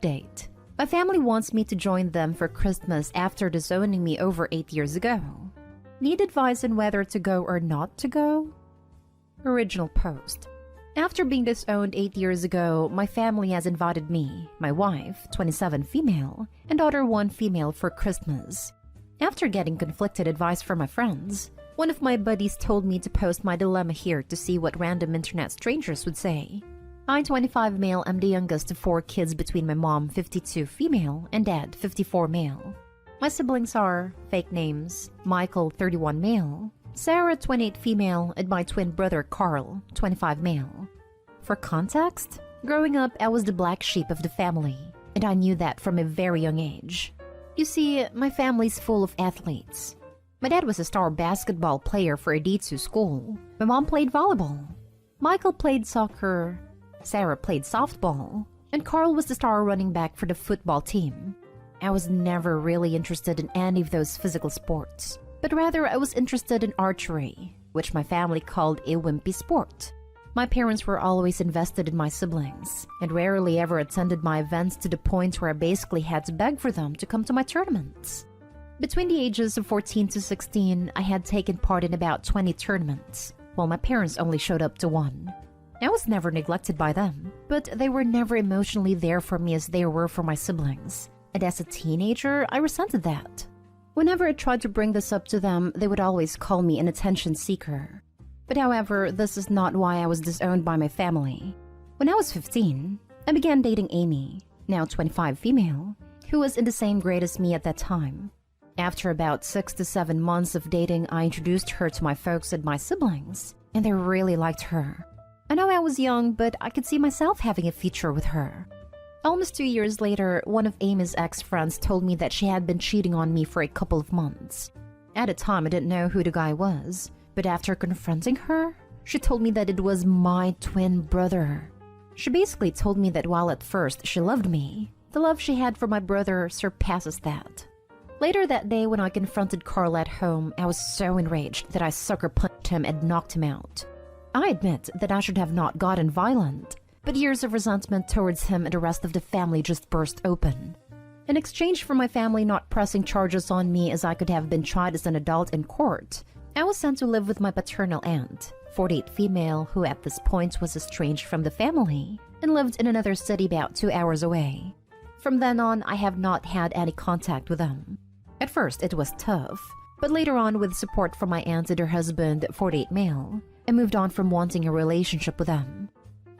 update. My family wants me to join them for Christmas after disowning me over 8 years ago. Need advice on whether to go or not to go? Original post. After being disowned 8 years ago, my family has invited me, my wife, 27 female, and daughter 1 female for Christmas. After getting conflicted advice from my friends, one of my buddies told me to post my dilemma here to see what random internet strangers would say. I, 25 male, am the youngest of 4 kids between my mom, 52 female, and dad, 54 male. My siblings are, fake names, Michael, 31 male, Sarah, 28 female, and my twin brother Carl, 25 male. For context, growing up, I was the black sheep of the family, and I knew that from a very young age. You see, my family's full of athletes. My dad was a star basketball player for a D2 school. My mom played volleyball. Michael played soccer. Sarah played softball. And Carl was the star running back for the football team. I was never really interested in any of those physical sports, but rather I was interested in archery, which my family called a wimpy sport. My parents were always invested in my siblings, and rarely ever attended my events to the point where I basically had to beg for them to come to my tournaments. Between the ages of 14 to 16, I had taken part in about 20 tournaments, while my parents only showed up to 1. I was never neglected by them, but they were never emotionally there for me as they were for my siblings, and as a teenager, I resented that. Whenever I tried to bring this up to them, they would always call me an attention seeker. But however, this is not why I was disowned by my family. When I was 15, I began dating Amy, now 25 female, who was in the same grade as me at that time. After about 6 to 7 months of dating, I introduced her to my folks and my siblings, and they really liked her. I know I was young, but I could see myself having a future with her. Almost 2 years later, one of Amy's ex-friends told me that she had been cheating on me for a couple of months. At the time, I didn't know who the guy was, but after confronting her, she told me that it was my twin brother. She basically told me that while at first she loved me, the love she had for my brother surpasses that. Later that day, when I confronted Carl at home, I was so enraged that I sucker punched him and knocked him out. I admit that I should have not gotten violent, but years of resentment towards him and the rest of the family just burst open. In exchange for my family not pressing charges on me as I could have been tried as an adult in court, I was sent to live with my paternal aunt, 48 female, who at this point was estranged from the family and lived in another city about 2 hours away. From then on, I have not had any contact with them. At first, it was tough, but later on, with support from my aunt and her husband, 48 male, I moved on from wanting a relationship with them.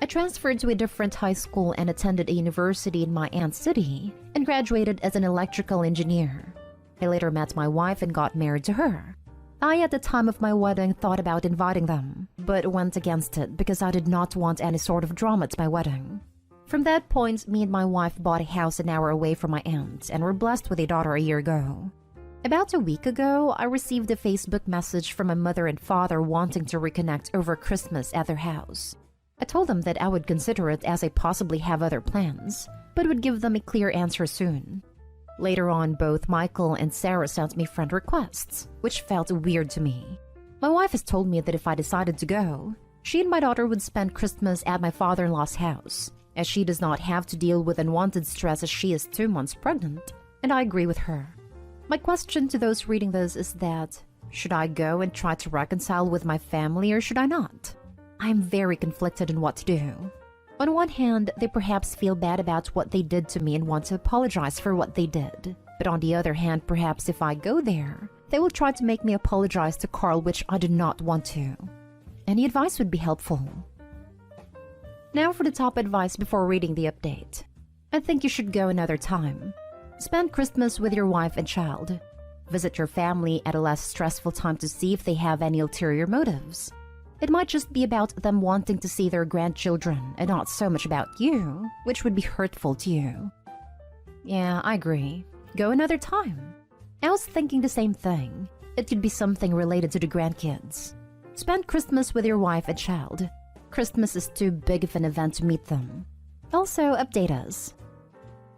I transferred to a different high school and attended a university in my aunt's city and graduated as an electrical engineer. I later met my wife and got married to her. I, at the time of my wedding, thought about inviting them, but went against it because I did not want any sort of drama at my wedding. From that point, me and my wife bought a house an hour away from my aunt and were blessed with a daughter a year ago. About a week ago, I received a Facebook message from my mother and father wanting to reconnect over Christmas at their house. I told them that I would consider it as I possibly have other plans, but would give them a clear answer soon. Later on, both Michael and Sarah sent me friend requests, which felt weird to me. My wife has told me that if I decided to go, she and my daughter would spend Christmas at my father-in-law's house, as she does not have to deal with unwanted stress as she is 2 months pregnant, and I agree with her. My question to those reading this is that, should I go and try to reconcile with my family or should I not? I am very conflicted in what to do. On one hand, they perhaps feel bad about what they did to me and want to apologize for what they did. But on the other hand, perhaps if I go there, they will try to make me apologize to Carl, which I do not want to. Any advice would be helpful. Now for the top advice before reading the update. I think you should go another time. Spend Christmas with your wife and child. Visit your family at a less stressful time to see if they have any ulterior motives. It might just be about them wanting to see their grandchildren and not so much about you, which would be hurtful to you. Yeah, I agree. Go another time. I was thinking the same thing. It could be something related to the grandkids. Spend Christmas with your wife and child. Christmas is too big of an event to meet them. Also, update us.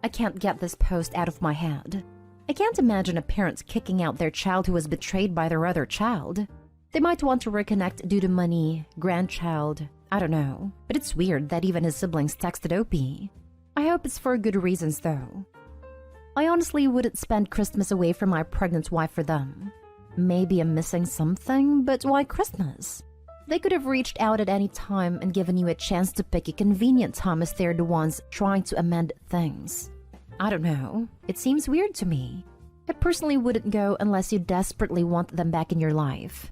I can't get this post out of my head. I can't imagine a parent kicking out their child who was betrayed by their other child. They might want to reconnect due to money, grandchild, I don't know. But it's weird that even his siblings texted Opie. I hope it's for good reasons though. I honestly wouldn't spend Christmas away from my pregnant wife for them. Maybe I'm missing something, but why Christmas? They could have reached out at any time and given you a chance to pick a convenient time as they're the ones trying to amend things. I don't know. It seems weird to me. I personally wouldn't go unless you desperately want them back in your life.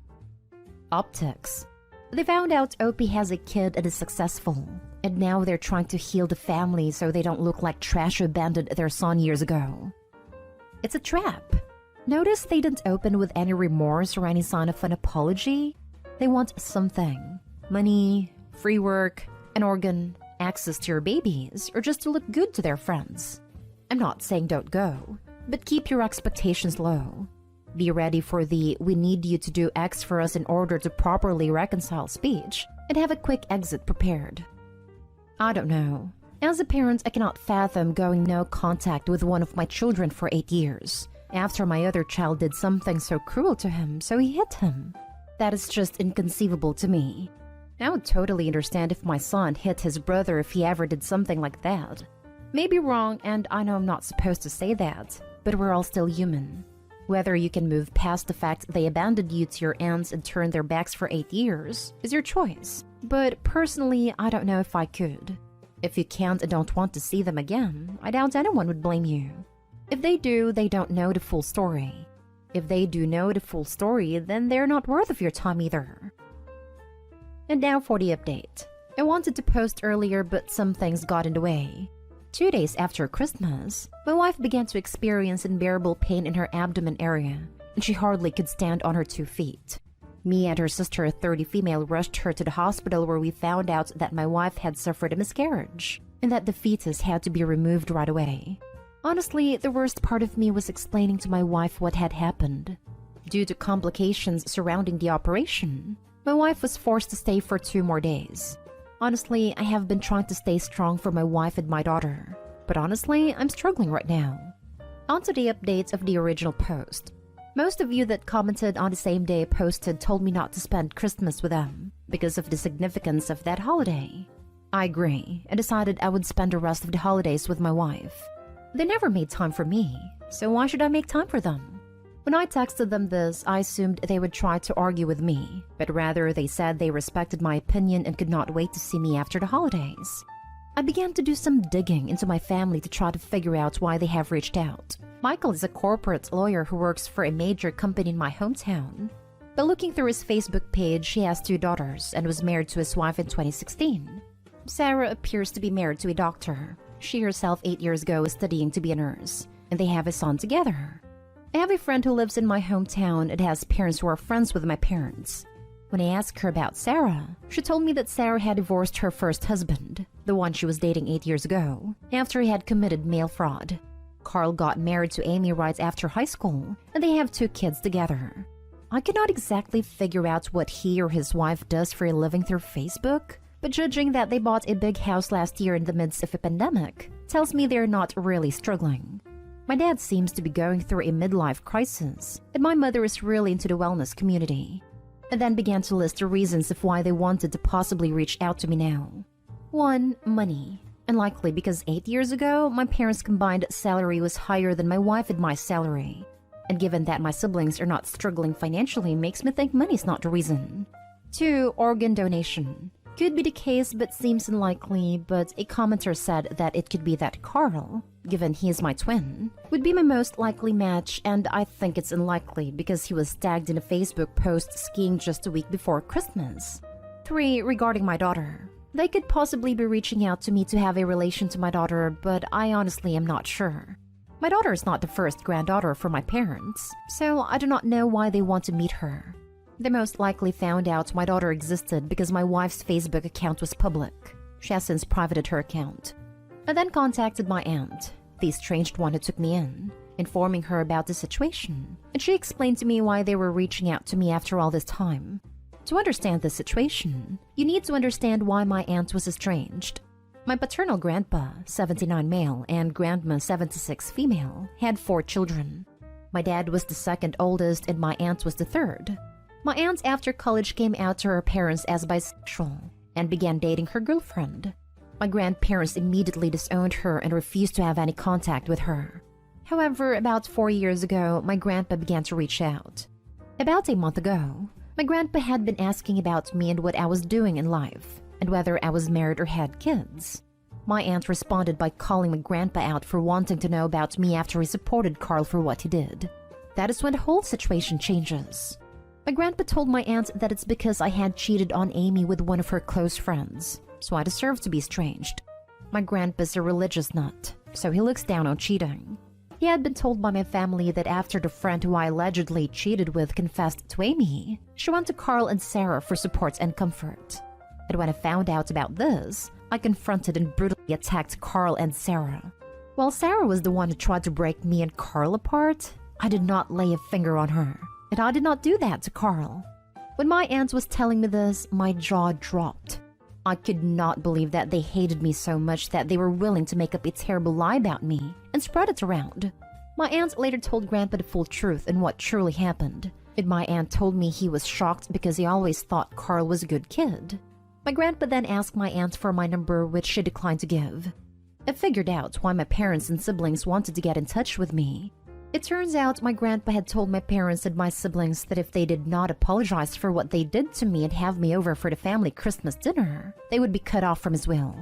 Optics. They found out Opie has a kid and is successful, and now they're trying to heal the family so they don't look like trash who abandoned their son years ago. It's a trap. Notice they didn't open with any remorse or any sign of an apology. They want something. Money, free work, an organ, access to your babies, or just to look good to their friends. I'm not saying don't go, but keep your expectations low. Be ready for the "we need you to do X for us in order to properly reconcile" speech, and have a quick exit prepared. I don't know. As a parent, I cannot fathom going no contact with one of my children for 8 years, after my other child did something so cruel to him, so he hit him. That is just inconceivable to me. I would totally understand if my son hit his brother if he ever did something like that. Maybe wrong, and I know I'm not supposed to say that, but we're all still human. Whether you can move past the fact they abandoned you to your aunts and turned their backs for 8 years is your choice. But personally, I don't know if I could. If you can't and don't want to see them again, I doubt anyone would blame you. If they do, they don't know the full story. If they do know the full story, then they're not worth of your time either. And now for the update. I wanted to post earlier, but some things got in the way. 2 days after Christmas, my wife began to experience unbearable pain in her abdomen area, and she hardly could stand on her 2 feet. Me and her sister, a 30 female, rushed her to the hospital where we found out that my wife had suffered a miscarriage, and that the fetus had to be removed right away. Honestly, the worst part of me was explaining to my wife what had happened. Due to complications surrounding the operation, my wife was forced to stay for 2 more days. Honestly, I have been trying to stay strong for my wife and my daughter. But honestly, I'm struggling right now. On to the updates of the original post. Most of you that commented on the same day I posted told me not to spend Christmas with them because of the significance of that holiday. I agree, and decided I would spend the rest of the holidays with my wife. They never made time for me, so why should I make time for them? When I texted them this, I assumed they would try to argue with me, but rather they said they respected my opinion and could not wait to see me after the holidays. I began to do some digging into my family to try to figure out why they have reached out. Michael is a corporate lawyer who works for a major company in my hometown. But looking through his Facebook page, he has 2 daughters and was married to his wife in 2016. Sarah appears to be married to a doctor. She herself 8 years ago was studying to be a nurse, and they have a son together. I have a friend who lives in my hometown and has parents who are friends with my parents. When I asked her about Sarah, she told me that Sarah had divorced her first husband, the one she was dating 8 years ago, after he had committed mail fraud. Carl got married to Amy right after high school, and they have 2 kids together. I cannot exactly figure out what he or his wife does for a living through Facebook, but judging that they bought a big house last year in the midst of a pandemic tells me they're not really struggling. My dad seems to be going through a midlife crisis, and my mother is really into the wellness community. And then began to list the reasons of why they wanted to possibly reach out to me now. 1. Money. Unlikely because 8 years ago, my parents' combined salary was higher than my wife and my salary. And given that my siblings are not struggling financially makes me think money's not the reason. 2. Organ donation. Could be the case but seems unlikely, but a commenter said that it could be that Carl, given he is my twin, would be my most likely match, and I think it's unlikely because he was tagged in a Facebook post skiing just a week before Christmas. 3. Regarding my daughter. They could possibly be reaching out to me to have a relation to my daughter, but I honestly am not sure. My daughter is not the first granddaughter for my parents, so I do not know why they want to meet her. They most likely found out my daughter existed because my wife's Facebook account was public. She has since privated her account. I then contacted my aunt, the estranged one who took me in, informing her about the situation, and she explained to me why they were reaching out to me after all this time. To understand the situation, you need to understand why my aunt was estranged. My paternal grandpa, 79 male, and grandma, 76 female, had 4 children. My dad was the second oldest and my aunt was the third. My aunt after college came out to her parents as bisexual and began dating her girlfriend. My grandparents immediately disowned her and refused to have any contact with her. However, about 4 years ago, my grandpa began to reach out. About a month ago, my grandpa had been asking about me and what I was doing in life, and whether I was married or had kids. My aunt responded by calling my grandpa out for wanting to know about me after he supported Carl for what he did. That is when the whole situation changes. My grandpa told my aunt that it's because I had cheated on Amy with one of her close friends, so I deserve to be estranged. My grandpa's a religious nut, so he looks down on cheating. He had been told by my family that after the friend who I allegedly cheated with confessed to Amy, she went to Carl and Sarah for support and comfort. And when I found out about this, I confronted and brutally attacked Carl and Sarah. While Sarah was the one who tried to break me and Carl apart, I did not lay a finger on her, and I did not do that to Carl. When my aunt was telling me this, my jaw dropped. I could not believe that they hated me so much that they were willing to make up a terrible lie about me and spread it around. My aunt later told Grandpa the full truth and what truly happened, and my aunt told me he was shocked because he always thought Carl was a good kid. My grandpa then asked my aunt for my number, which she declined to give. I figured out why my parents and siblings wanted to get in touch with me. It turns out my grandpa had told my parents and my siblings that if they did not apologize for what they did to me and have me over for the family Christmas dinner, they would be cut off from his will.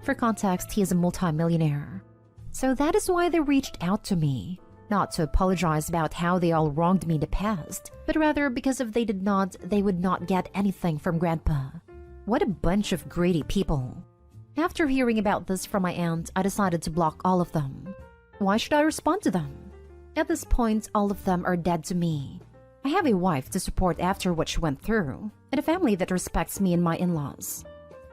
For context, he is a multi-millionaire. So that is why they reached out to me. Not to apologize about how they all wronged me in the past, but rather because if they did not, they would not get anything from Grandpa. What a bunch of greedy people. After hearing about this from my aunt, I decided to block all of them. Why should I respond to them? At this point, all of them are dead to me. I have a wife to support after what she went through, and a family that respects me and my in-laws.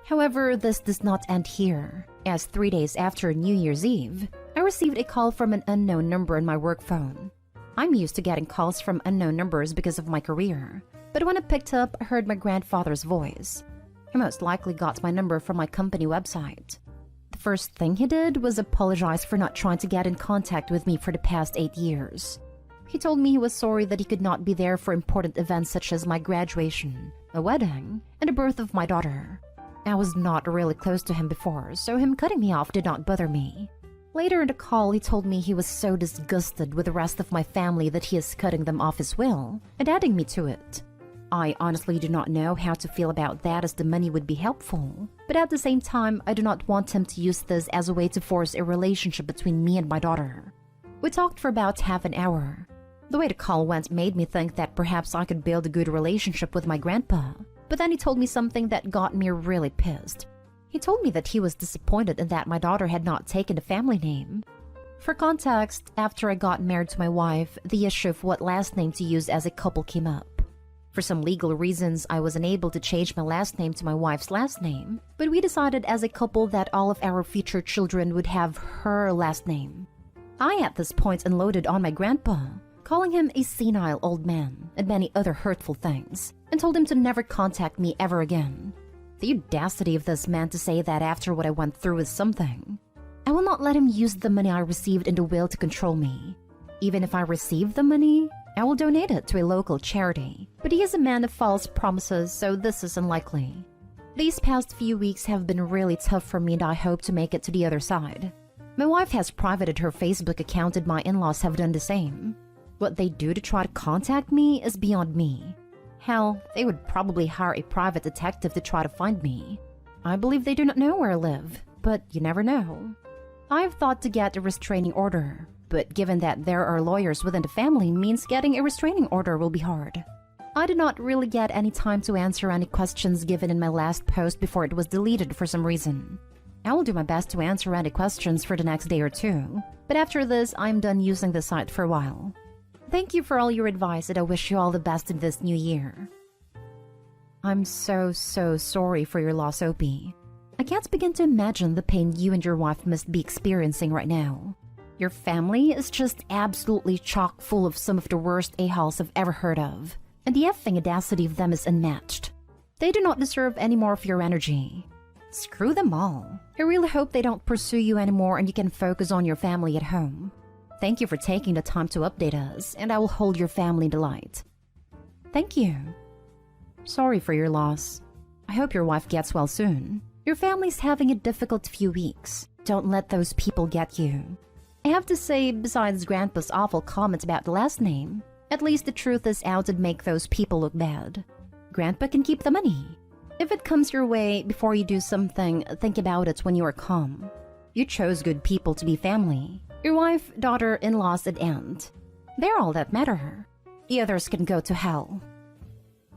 However, this does not end here, as 3 days after New Year's Eve, I received a call from an unknown number on my work phone. I'm used to getting calls from unknown numbers because of my career, but when I picked up, I heard my grandfather's voice. He most likely got my number from my company website. The first thing he did was apologize for not trying to get in contact with me for the past 8 years. He told me he was sorry that he could not be there for important events such as my graduation, a wedding, and the birth of my daughter. I was not really close to him before, so him cutting me off did not bother me. Later in the call, he told me he was so disgusted with the rest of my family that he is cutting them off his will and adding me to it. I honestly do not know how to feel about that, as the money would be helpful, but at the same time, I do not want him to use this as a way to force a relationship between me and my daughter. We talked for about half an hour. The way the call went made me think that perhaps I could build a good relationship with my grandpa, but then he told me something that got me really pissed. He told me that he was disappointed in that my daughter had not taken the family name. For context, after I got married to my wife, the issue of what last name to use as a couple came up. For some legal reasons, I was unable to change my last name to my wife's last name, but we decided as a couple that all of our future children would have her last name. I at this point unloaded on my grandpa, calling him a senile old man and many other hurtful things, and told him to never contact me ever again. The audacity of this man to say that after what I went through is something. I will not let him use the money I received in the will to control me. Even if I receive the money, I will donate it to a local charity, but he is a man of false promises, so this is unlikely. These past few weeks have been really tough for me, and I hope to make it to the other side. My wife has privated her Facebook account and my in-laws have done the same. What they do to try to contact me is beyond me. Hell, they would probably hire a private detective to try to find me. I believe they do not know where I live, but you never know. I've thought to get a restraining order, but given that there are lawyers within the family means getting a restraining order will be hard. I did not really get any time to answer any questions given in my last post before it was deleted for some reason. I will do my best to answer any questions for the next day or two, but after this, I'm done using the site for a while. Thank you for all your advice, and I wish you all the best in this new year. I'm so sorry for your loss, Opie. I can't begin to imagine the pain you and your wife must be experiencing right now. Your family is just absolutely chock full of some of the worst a-holes I've ever heard of, and the effing audacity of them is unmatched. They do not deserve any more of your energy. Screw them all. I really hope they don't pursue you anymore and you can focus on your family at home. Thank you for taking the time to update us, and I will hold your family in the light. Thank you. Sorry for your loss. I hope your wife gets well soon. Your family's having a difficult few weeks. Don't let those people get you. I have to say, besides Grandpa's awful comments about the last name, at least the truth is out to make those people look bad. Grandpa can keep the money. If it comes your way before you do something, think about it when you are calm. You chose good people to be family. Your wife, daughter, in-laws, and aunt. They're all that matter. The others can go to hell.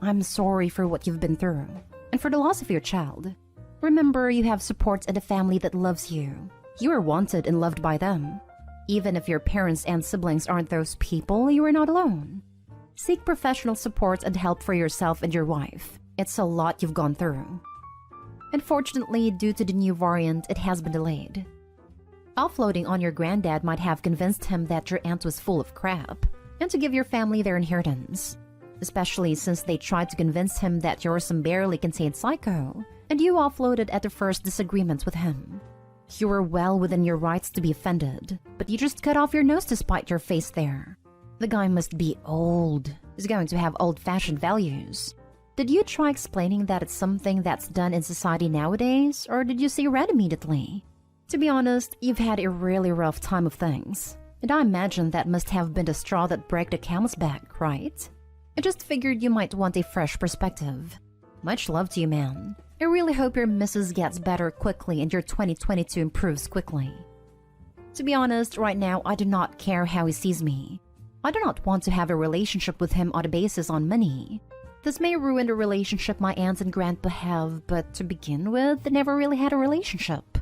I'm sorry for what you've been through, and for the loss of your child. Remember, you have support and a family that loves you. You are wanted and loved by them. Even if your parents and siblings aren't those people, you are not alone. Seek professional support and help for yourself and your wife. It's a lot you've gone through. Unfortunately, due to the new variant, it has been delayed. Offloading on your granddad might have convinced him that your aunt was full of crap, and to give your family their inheritance. Especially since they tried to convince him that you're some barely contained psycho, and you offloaded at the first disagreement with him. You were well within your rights to be offended, but you just cut off your nose to spite your face there. The guy must be old. He's going to have old-fashioned values. Did you try explaining that it's something that's done in society nowadays, or did you see red immediately? To be honest, you've had a really rough time of things, and I imagine that must have been the straw that broke the camel's back, right? I just figured you might want a fresh perspective. Much love to you, man. I really hope your missus gets better quickly and your 2022 improves quickly. To be honest, right now I do not care how he sees me. I do not want to have a relationship with him on a basis on money. This may ruin the relationship my aunt and grandpa have, but to begin with, they never really had a relationship.